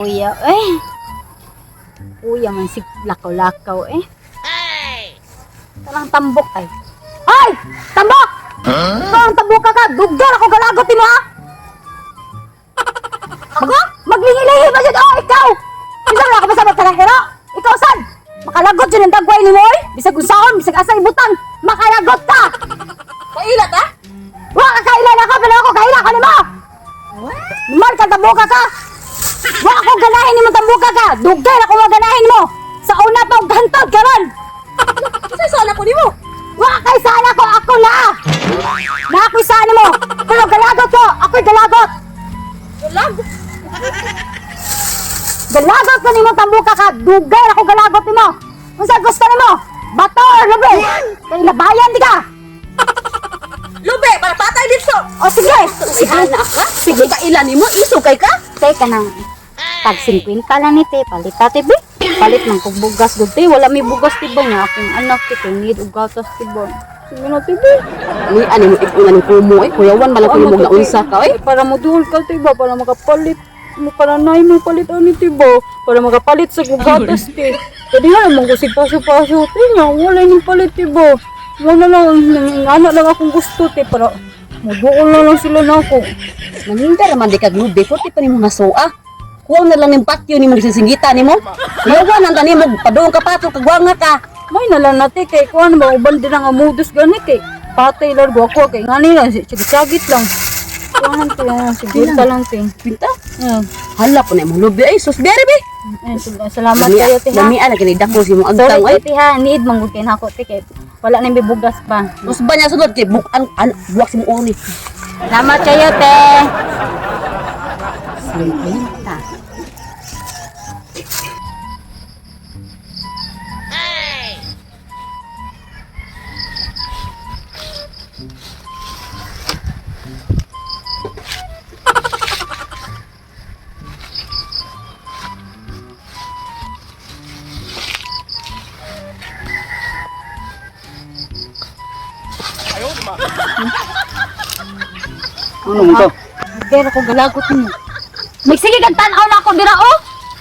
Kuya, kuya man si lakaw-lakaw Talang tambok ay. Ay! Tambok! Talang tambok ka! Dugdar ako galagot mo ha! Ako? Maglingilihi ba dyan? Oh, ikaw! Bisa wala ka ba sa magkalangkiro? Ikaw san? Makalagot dyan ang dagway ni mo Bisag usaon, bisag asa ibutang. Makalagot ka! Kailat ha? Wala ka kailan ako, pero ako kailan ka ni mo! Lumal ka, tambok ka! Wa ako ganahin ni mo tambuka ka. Dugay ako maganahin mo. Sa una pa og hantod karon. Kasi sana ko nimo. Wa kay sana ko ako na. Na ako'y sana mo. Pero galagot ko. Ako'y galagot. Galagot ko nimo tambuka ka. Dugay ako galagot nimo. Unsa gusto nimo? Bato or labi? Kay labayan di ka. Lube, para patay dito. O sige. Si anak ka? Sige ka ilan nimo isukay ka? Teka nang tag 50 lang ni te, palit tate be. Palit man kog bugas gud te, wala may bugas tiba niya aking anak te need og gatas tiba. Sige na tiba. Ni ani mo ikunan ng kumo kuyawan man ako nimo naunsa ka Para mo duol ka tiba para makapalit mo para nay mo palit ani tiba para makapalit sa kog gatas te. Pwede nga naman ko sig paso-paso te nya wala ning palit tiba. Wala lang anak lang akong gusto te para muduol na lang sila nako. Manindar man di kag lube puti pa nimo nasua. Kuwang na lang ng patio ni mo gisingita ni mo. Kuyawan ang tani mo padung ka pato kagwanga ka. May nalang nati kay kuan ba uban din ang modus gani kay patay largo ako kay ngani lang sagit lang. Kuan ko lang siguro lang ting. Pinta? Mm. Hala ko na mo lube ay sus bere be. Salamat kayo ti ha. Lami ana gani dako si mo Sorry agtang ay. ti ha, need manggod kay nako ti kay wala nang bibugas pa. Sus ba niya sunod kay bukan buwak si mo uni. Salamat kayo te. Pinta. Ano mo to? Pero ko galagot mo. Magsige kag tan-aw na ako dira oh.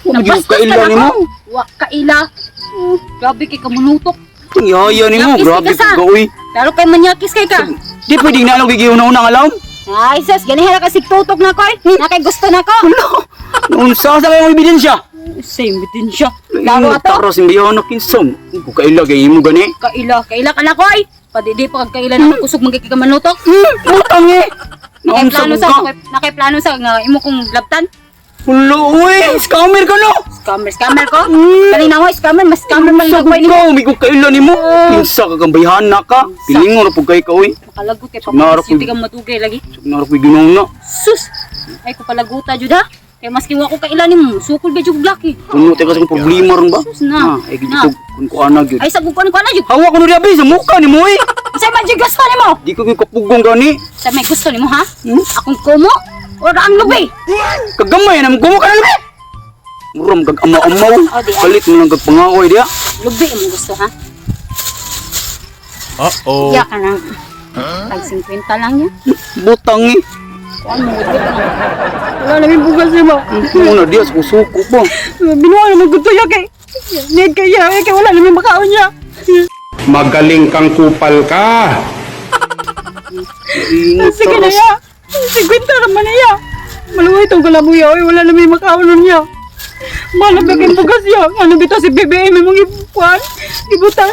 Medyo kaila ni mo. Wa kaila. Grabe kay kamunutok. Yaya ni mo, Yakis grabe ka sa. ka uy. Pero kay manyakis kay ka. Di pwedeng na lang gigiyaw na unang alam. Ay sis, ganihara ka sig tutok na ko Na kay gusto na ko. Unsa sa may ebidensya? Same bitin siya. Laro Laro ato. Taros hindi ako nakinsom. Kung kaila gay mo gani. Kaila ka na ko ay. Padidi pa kag kaila na kusog magkay ka manutok. Utang eh. Nakay Naunsa plano mo sa ka? nakay plano sa nga imo kong labtan. Hulo uy, scammer ka no. Scammer ko. Kanina ko scammer, mas scammer man Sa gagawin nimo. ko, may kung kaila ni mo. Kinsa ka kang bayhana ka. Pilingon na pag kay ka uy. Makalagot kay Naro pag ko- ka matugay lagi. Naro ko ginaw na. Sus. Ay ko palaguta jud ha. Kay maski wa ko kaila nimo, sukol ba jud blaki. Puno tayo kasi problema ron ba? Sus na. Ay gito kun ko ana gyud. Ay sagud ko na jud. Hawa ko no diabi sa mukha ni mo eh. Sa man jud gusto nimo. Di ko kapugong gani. Sa may gusto nimo ha? Hmm? Akong kumo. Ora ang lubi. Kagamay na mo ka na naman. Muram kag amaw-amaw. Oh, di ay. Palit mo lang kag pangakoy dia. Lubi mo gusto ha. Uh-oh. Iya ka na. Tag 50 lang yan. Butang eh. Kuan mo gud. Wala na may bugas mo. Muna dia suko po. Binuha na gusto ya kay. Need kaya kay wala na may makaon niya. Magaling kang kupal ka. Ingat Sige na ya. 50 naman na ya. Maluwi itong kalabuya. Ay, wala na may makaon niya. Malab na kayong bugas ya. Ano bito si BBM may mga ipuan. Ibutan.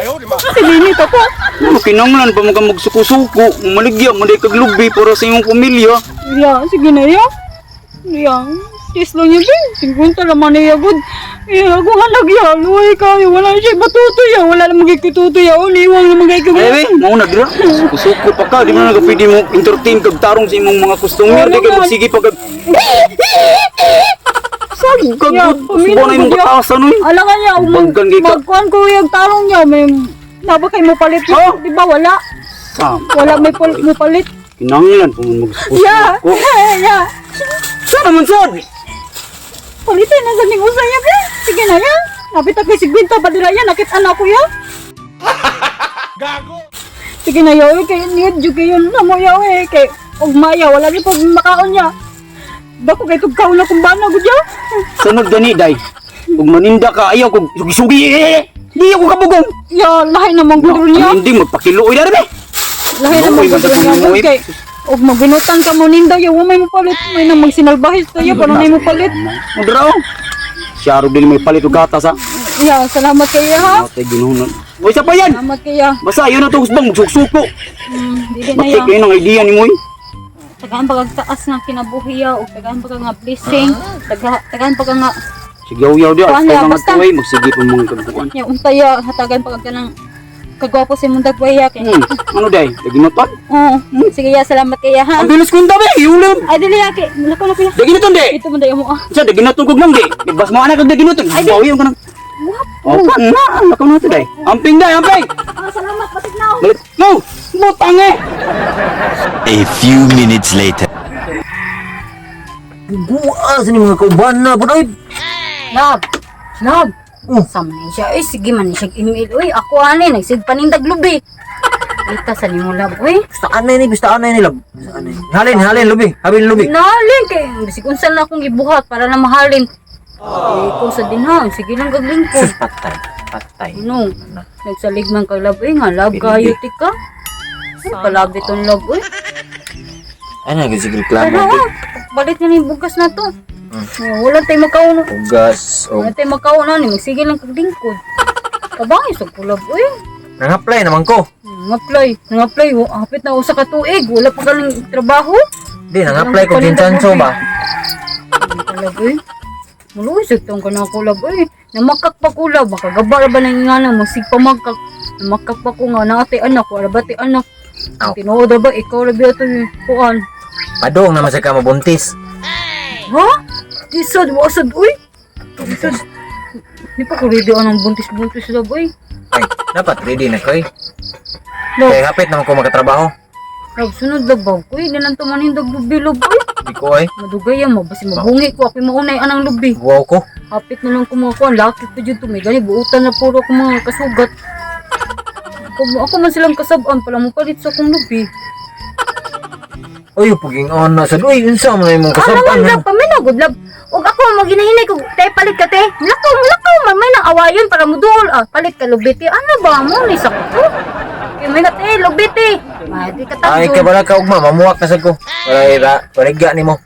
Si Linit ako. Kinanglan pa mo ka magsuko-suko. Maligya mo kag lubi para sa imong pamilya. Ya, sige na ya. Ya. Tis lang yun din. 50 naman na ya good. Ya, kung halag ya. Luwi kayo. Wala na siya matuto ya. Wala na magkikututo ya. Uliwang na magkikututo. Ay, mo na dira. Suko pa ka, di mo na pwede mo entertain kag tarong sa imong mga customer, di kay magsige pa kag Sag kag bunay mo katasan oy. Alangan niya, Baggan kay ka. magkuhan ko yung tarong niya. May nabakay mo palit Oh. yun. Di ba wala? Sam, Wala may mo palit. kinanglan pa mo magsuko. Ya, ya. Sana man sad. Palitin na sa ning usay niya, pre. Sige na ya. Napit ako si Gwinta, padira yan. Nakit anak ko ya. Gago. Sige na yaw, kay niyad jud kayo na mo yaw kay ug maya wala ni pag makaon niya. Dako kay tugkaw na kung bana gud ya. Sunod gani day. Kung maninda ka ayaw kog sugi-sugi. Di ako kabugong. Ya, lahi naman gud niya. Hindi magpakiluoy na rin eh. Lahi naman Uy, gud basta niya kung gud kay. Og magbinutan ka mo ninda ya, wa may mo palit. May nang magsinalbahis tayo para may mo palit. Mudraw. Siya ro din may palit og gatas ha. Ya, salamat kaya ha. Ate ginunan. Oy sa pa yan. Salamat kaya. Basta yun na to usbang magsuksuko. Dili na Bakit ya. kayo ng idea ni Moy? Tagaan pagtaas ng kinabuhi o tagaan pag nga blessing. Tagaan pag nga Sige yaw dia. Kuan Ay ya, mga basta. tuway magsige pa mong kagbuan. ya untaya hatagan pag ka ng kagwapo si mong dagwaya kay. Ano day? Daginutan? Oo. Sige ya, salamat kaya ha. Ang bilis ko yung tabi. Iulam. Ay dili ya kay. Lako na kuya. Daginutan de. Ito mo dayo mo ah. Sa daginutan kog nang di. Ibas mo anak kag daginutan. Ay, di. Bawi yung kanang. Oh, na. Lakaw na to day. Amping day, amping. Ah, salamat patik na. Dalit. No. Butang eh. A few minutes later. Buas ni mga kauban na po doy. Love. Love. Sama na siya. Uy, sige man siya email. Uy, ako ani nagsig panindag lubi. Ita sa nimo love. Uy, Saan na ni? Saan na ni lab? Saan na? Halin lubi. Halin lubi. nalin kay bisig unsa na akong gibuhat para na mahalin. Eh, ko sa dinhang, sige lang gaglingkod. Patay. Ano? Nagsalig man kay love. Nga, love kayo tika. Palabi tong love. Uy, Ano nga sige pero reklamo? balit nga ni bugas na to. Wala tayo makaon. Ugas. Wala tayo makaon na ni. Sige lang kaglingkod. Kabangay sa kulab. Uy, Nang-apply naman ko. Nang-apply. Hapit na usa ka tuig. Wala pa galing trabaho. Di, nang-apply ko din chanso ba? Kulab, uy. Malusig tong ka na kulab, uy. Namakak pa kulab. Makagabar ba na nga na. Masig pa magkak. Namakak pa ko nga na ate anak. Wala ba ate anak? Aw. Tinuod ba? Ikaw labi ito yung kuan. Padong naman sa ka mabuntis. Ha? Isod, wasod, uy. Isod. Di pa ko ready anong buntis-buntis lab, uy. Ay, dapat ready na ko eh. Lab, Kaya hapit naman ko magkatrabaho. lab, sunod labaw ko, uy. Nilang tumanindog lubi, lab, uy. Di ko ay. Madugay yan mo, basi mabungi ko. Ako'y maunay anang lubi. Wow ko. Hapit na lang ko mga kuan. Lakit pa dyan tumigani. Buutan na puro ko mga kasugat. Ako man silang kasabaan pala mo palit sa akong lubi. Uy, puging on na sa uy, unsa man imong Ano kasaban man mo? lab, paminagod lab. Og ako maginahinay ko, tay palit ka te. Lakaw, may nang awayon para mo duol. Ah, palit ka lubiti. Ano ba mo ni sakto? Kay may nate lubiti. Ay, di ka Ay, tagdo. kabala ka ugma, mamuwak na sa ko. Wala nimo.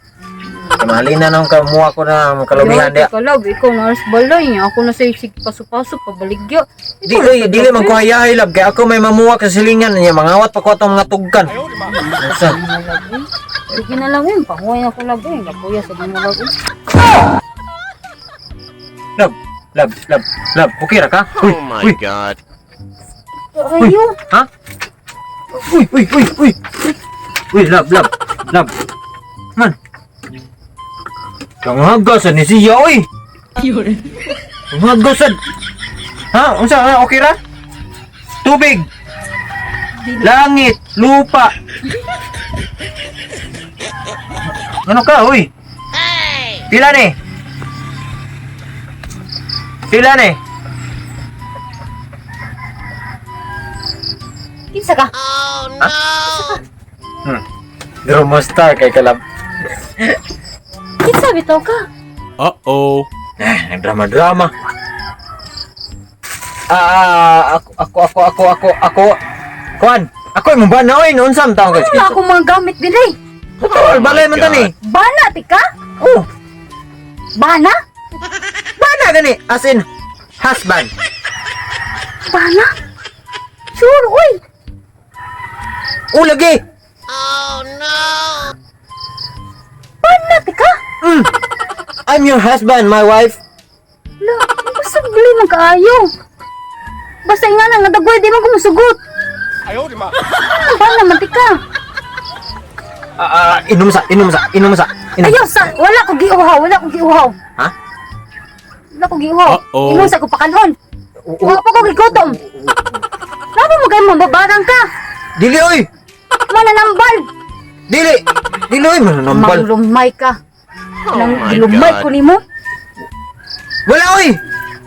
Mahalina nang kamuha ko na kalubihan dia. Kalab, ikaw na alas balay niya. Ako na sa isig paso-paso, pabaligya. Dili man ko hayahay lab kay ako may mamuwak sa silingan niya mangawat pa ko atong mga tugkan. Unsa? Sige na lang yun, panguhay ako lab eh. Kapuya sa mga lab eh. Lab, okay ra ka? Uy, Oh my uy, god. Ayo, ha? Uy. Uy, lab. Man. Kangagasan ni siya, uy. Kangagasan. Ha? Unsa? Okay ra? Tubig. Langit, lupa. Ano ka, uy? Pila ni? kinsa ka? Drama star kay kalab. Kinsa bitaw ka? Uh-oh. Nagdrama-drama. Ako. Kuan. Ako imong bana oy, noon sam taong ka. Wala akong mga gamit dili. Totoo, balay man tani. Bana, tika? Oh, Bana? bana gani as in husband. Bana? Sure, uy. Oh, lagi. Bana, tika? I'm your husband, my wife. La, basta bili man kaayo. Basta nga lang, nadagway, di man kumusugot. Bana, man, tika? Inom sa. Inom. Ayaw, wala ko giuhaw. Ha? Wala ko giuhaw. Uh-oh. Ingon sa ko pakalhon. Wala pa ko gigutom. Labo mo kayo mababarang ka. Dili oy. Mananambal. Dili oy mananambal. Manglumay ka. Nang my gilumay God. ko nimo. Wala oy.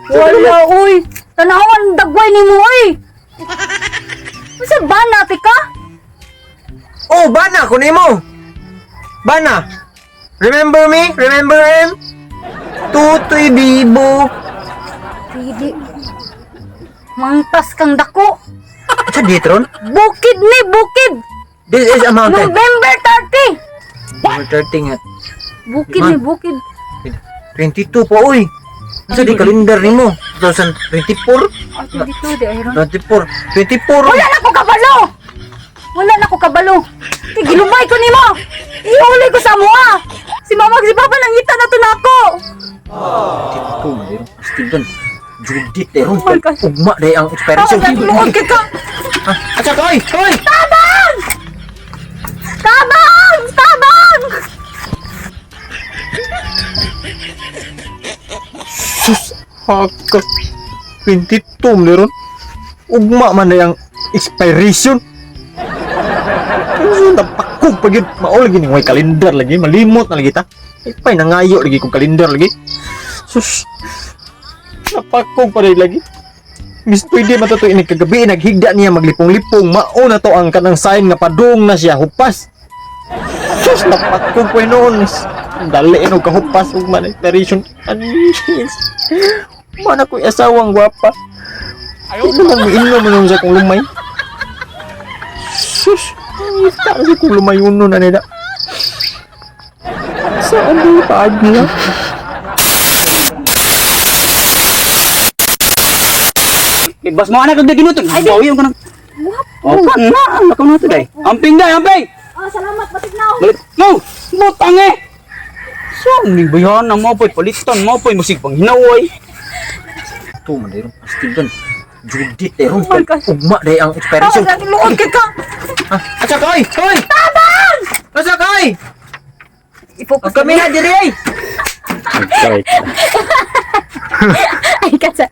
Wala, uy. Tanawan, dagway ni mo, uy. Masa bana, tika? Oh, bana ko nimo. Bana. Remember me? Remember him? Tutoy Bibo. Hindi. Mangtas kang dako. Sa Ditron? Bukid ni, bukid. This is a mountain. November 30. Number 30 nga. Bukid Man. ni, bukid. 22 pa, uy. Sa di kalendar ni mo? 2024? Ate dito, di ayron. 24. 24. Wala na ko kabalo! Wala na ko kabalo. Kay gilumay ko nimo. Ihuli ko sa mua. Si mama si papa nangita na to nako. Ito, mayroong astig doon. Judith, mayroong Oh my God. ugma dahil ang expiration. Luod ka ka. At saka, oy! Oy! Tabang! Tabang! Sus! Haka! 22 meron. Ugma man na yung expiration. Ano napakog pag yun? Mao lagi ni may kalendar lagi. Malimot na lagi ta. Ipay nangayo lagi kong kalendar lagi. Sus! Napakog pa rin lagi. Miss pwede matuto ini kagabi naghigda niya maglipong-lipong. Mao na to ang kanang sign nga padung na siya hupas. Sus! Napakog pa noon. Dali no kahupas ug man expiration. Anis. Mana ko'y asawang gwapa. Ayaw naman mo ino mo nung sa kong lumay. Sus! Ita na si kong lumay uno na nila. Saan yung paad niya? Bas mo anak kag ginuton. Bawi yung kanang. Oh, kana anak ko na to day. Amping day, amping. Oh, salamat batik na. Balik. No, butang eh. Saan ni bayan na mo poy palitan mo poy musig pang hinaway. Ito, mayroong astig doon. Judith, mayroong Oh my God. ugma dahil ang expiration. Luod ka ka. At saka, oy! Oy! Tabang! At saka, oy! I-focus Ang kami na diri, ay! Ay, kasa.